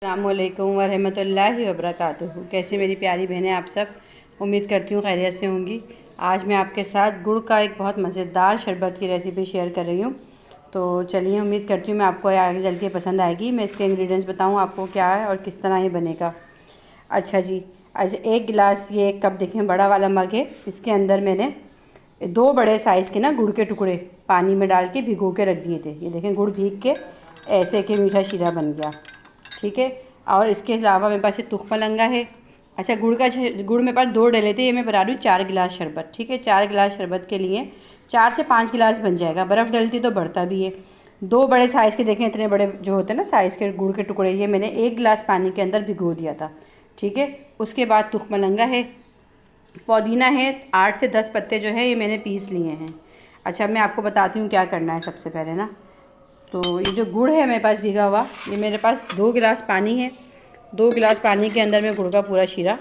अस्सलामुअलैकुम वरहमतुल्लाहि वबरकातुहू। कैसे मेरी प्यारी बहनें आप सब, उम्मीद करती हूँ खैरियत से होंगी। आज मैं आपके साथ गुड़ का एक बहुत मज़ेदार शरबत की रेसिपी शेयर कर रही हूँ। तो चलिए, उम्मीद करती हूँ मैं आपको आगे चल के पसंद आएगी। मैं इसके इंग्रेडिएंट्स बताऊँ आपको क्या है और किस तरह ये बनेगा। अच्छा जी, आज 1 गिलास, ये 1 कप देखें बड़ा वाला मग है। इसके अंदर मैंने 2 बड़े साइज़ के ना गुड़ के टुकड़े पानी में डाल के भिगो के रख दिए थे। ये देखें गुड़ भीग के ऐसे के मीठा शीरा बन गया, ठीक है। और इसके अलावा मेरे पास ये तुख मलंगा है। अच्छा, गुड़ मेरे पास 2 डले थे, ये मैं बना रही हूँ 4 गिलास शरबत, ठीक है। 4 गिलास शरबत के लिए 4 से 5 गिलास बन जाएगा। बर्फ़ डलती तो बढ़ता भी है। 2 बड़े साइज़ के देखें, इतने बड़े जो होते हैं ना साइज़ के गुड़ के टुकड़े, ये मैंने 1 गिलास पानी के अंदर भिगो दिया था, ठीक है। उसके बाद तुख मलंगा है, पुदीना है, 8 से 10 पत्ते जो है ये मैंने पीस लिए हैं। अच्छा, मैं आपको बताती हूँ क्या करना है सबसे पहले ना। तो ये जो गुड़ है मेरे पास भिगा हुआ, ये मेरे पास 2 गिलास पानी है। 2 गिलास पानी के अंदर मैं गुड़ का पूरा शीरा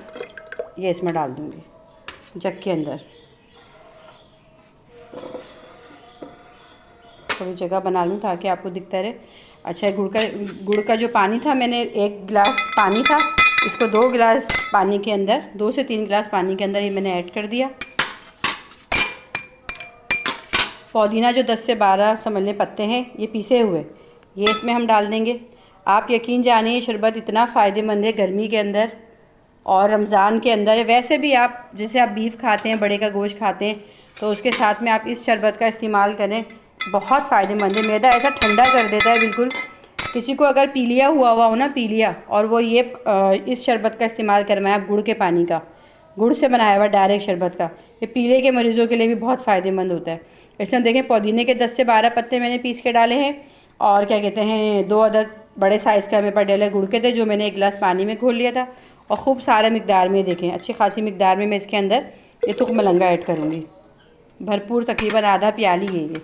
ये इसमें डाल दूँगी जग के अंदर। थोड़ी जगह बना लूँ ताकि आपको दिखता रहे। अच्छा, गुड़ का जो पानी था, मैंने 1 गिलास पानी था, इसको 2 गिलास पानी के अंदर, 2 से 3 गिलास पानी के अंदर ये मैंने ऐड कर दिया। पुदीना जो 10 से 12 समझ लें पत्ते हैं, ये पीसे हुए, ये इसमें हम डाल देंगे। आप यकीन जानिए, ये शरबत इतना फ़ायदेमंद है गर्मी के अंदर और रमज़ान के अंदर। वैसे भी आप जैसे आप बीफ खाते हैं, बड़े का गोश्त खाते हैं, तो उसके साथ में आप इस शरबत का इस्तेमाल करें, बहुत फ़ायदेमंद है। मैदा ऐसा ठंडा कर देता है बिल्कुल। किसी को अगर पीलिया हुआ हो ना, पीलिया, और वो ये इस शरबत का इस्तेमाल करवाएं आप, गुड़ के पानी का, गुड़ से बनाया हुआ डायरेक्ट शरबत का, ये पीले के मरीज़ों के लिए भी बहुत फ़ायदेमंद होता है। इसमें देखें, पुदीने के 10 से 12 पत्ते मैंने पीस के डाले हैं, और क्या कहते हैं 2 अदद बड़े साइज़ का मेरे पास डले गुड़ के थे, जो मैंने 1 गिलास पानी में घोल लिया था। और खूब सारे मिकदार में, देखें अच्छी खासी मिकदार में मैं इसके अंदर ये तुख मलंगा ऐड करूँगी, भरपूर, तकरीबन आधा प्याली है ये।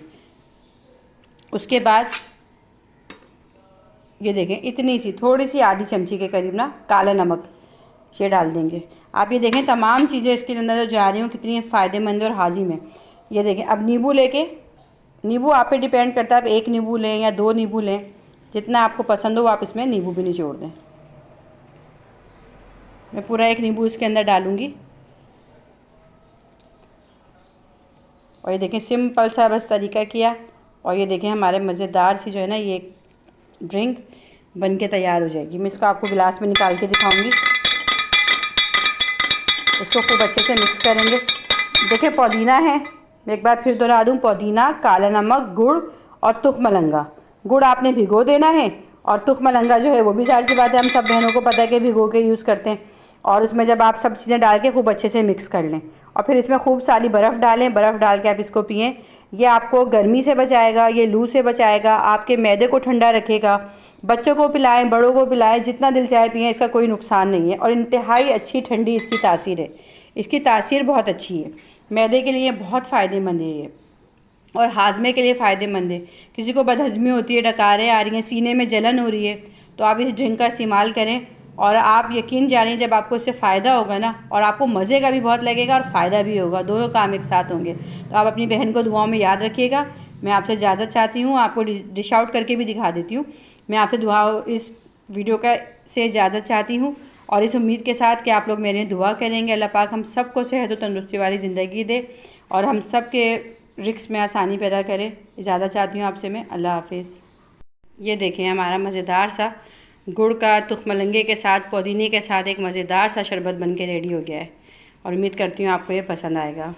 उसके बाद ये देखें इतनी सी, थोड़ी सी, आधी चमची के करीब ना काला नमक ये डाल देंगे। आप ये देखें तमाम चीज़ें इसके अंदर जो जा रही हूँ कितनी फ़ायदेमंद और हाजिम है। ये देखें, अब नींबू लेके, नींबू आप पे डिपेंड करता है, आप 1 नींबू लें या 2 नींबू लें, जितना आपको पसंद हो आप इसमें नींबू भी निचोड़ दें। मैं पूरा 1 नींबू इसके अंदर डालूँगी। और ये देखें सिंपल सा बस तरीका किया, और ये देखें हमारे मज़ेदार सी जो है ना ये ड्रिंक बन के तैयार हो जाएगी। मैं इसको आपको गिलास में निकाल के दिखाऊंगी। इसको खूब अच्छे से मिक्स करेंगे। देखिए पुदीना है, मैं एक बार फिर दोहरा दूँ, पुदीना, काला नमक, गुड़ और तुख मलंगा। गुड़ आपने भिगो देना है, और तुख मलंगा जो है वो भी ज़ाहिर सी बात है, हम सब बहनों को पता है कि भिगो के यूज़ करते हैं। और उसमें जब आप सब चीज़ें डाल के खूब अच्छे से मिक्स कर लें, और फिर इसमें खूब सारी बर्फ़ डालें, बर्फ़ डाल के आप इसको पिएँ। ये आपको गर्मी से बचाएगा, ये लू से बचाएगा, आपके मैदे को ठंडा रखेगा। बच्चों को पिलाएं, बड़ों को पिलाएं, जितना दिल चाहे पिएँ, इसका कोई नुकसान नहीं है। और इंतहाई अच्छी ठंडी इसकी तासीर है, इसकी तासीर बहुत अच्छी है, मैदे के लिए बहुत फ़ायदेमंद है ये, और हाजमे के लिए फ़ायदेमंद है। किसी को बदहज़मी होती है, डकारें आ रही हैं, सीने में जलन हो रही है, तो आप इस ड्रिंक का इस्तेमाल करें, और आप यकीन जानिए जब आपको इससे फ़ायदा होगा ना, और आपको मज़े का भी बहुत लगेगा और फ़ायदा भी होगा, दोनों काम एक साथ होंगे। तो आप अपनी बहन को दुआओं में याद रखिएगा। मैं आपसे इजाज़त चाहती हूँ, आपको डिश आउट करके भी दिखा देती हूँ। मैं आपसे इस वीडियो का से इजाज़त चाहती हूँ, और इस उम्मीद के साथ कि आप लोग मेरे दुआ करेंगे, अल्लाह पाक हम सबको सेहत और तंदुरुस्ती वाली ज़िंदगी दे, और हम सब के रिस्क में आसानी पैदा करे। इजाज़त चाहती हूँ आपसे मैं, अल्लाह हाफिज़। ये देखें हमारा मज़ेदार सा गुड़ का तुख मलंगे के साथ, पुदीने के साथ एक मज़ेदार सा शरबत बन के रेडी हो गया है, और उम्मीद करती हूँ आपको ये पसंद आएगा।